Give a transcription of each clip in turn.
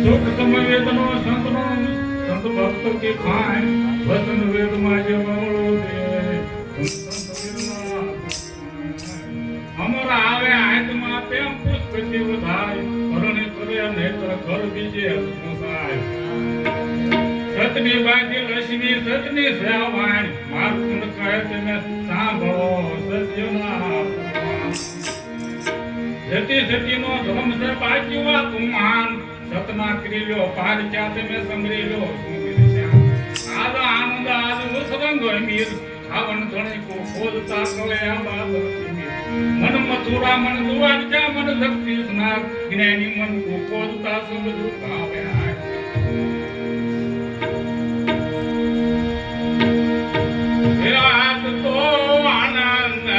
सुख समवेदनो संतनो संत भक्तों के खाए वचन वेद माजे बवड़ो दे हमारा आवे आत्मा प्रेम पुष्प के उधाय परणे करे नेत्र कर दीजे मुसाय सतनी बाजी लक्ष्मी सतनी सेवाण मार्ग कहे तेने सांभळो सत्यना जति जति नो धर्म से बाजी वा तुमान सतना क्रियो पार जाते में संग्रियो आज आनंद आज उसरंग मीर खावन धणे को खोलता कले बात मन मथुरा मन द्वारका मन शक्ति स्नार ज्ञानी मन को खोलता सब दुख आवे रात तो आनंद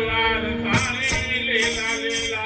वारतानी लीला लीला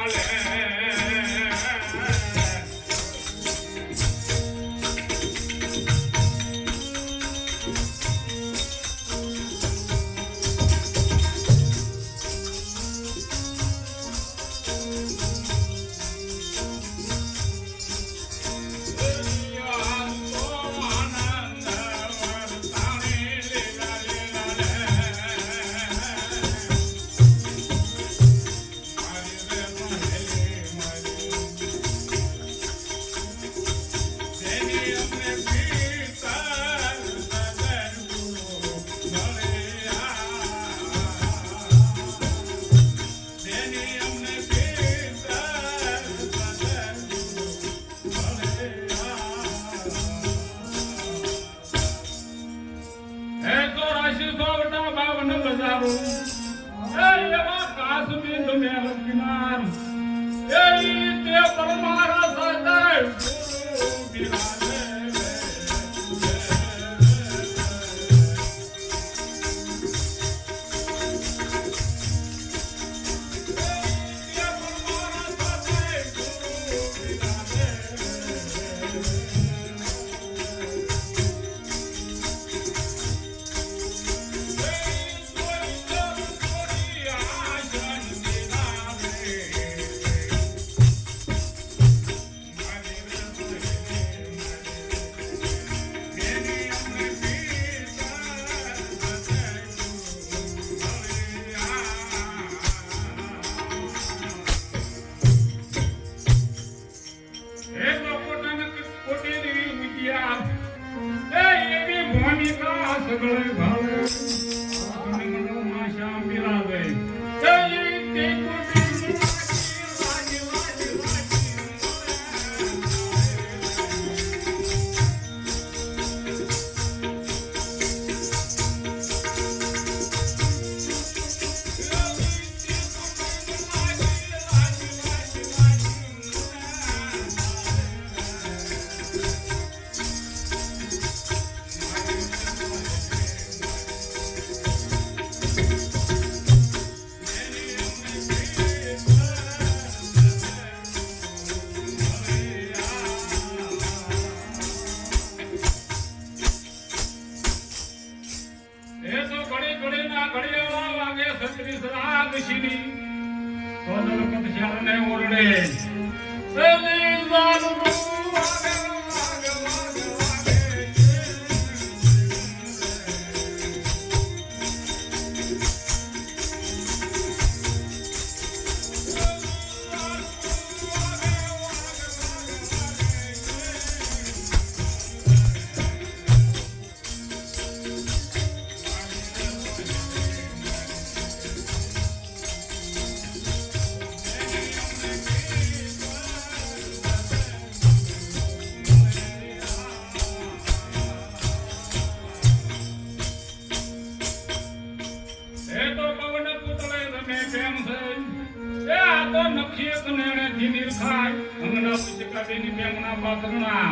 થાય અંગના પુસ્તકા બેની બેમના પાત્રના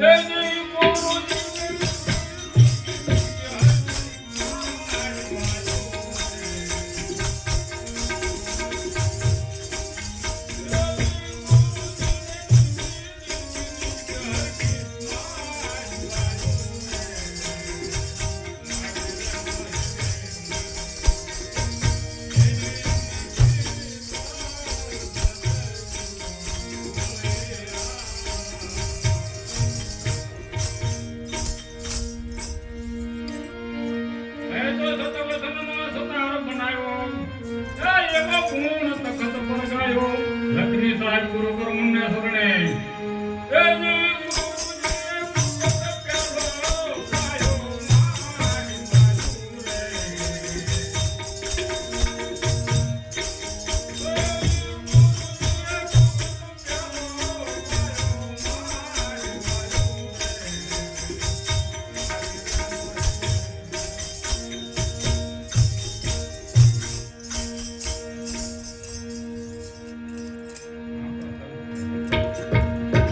એ જય ગુરુજી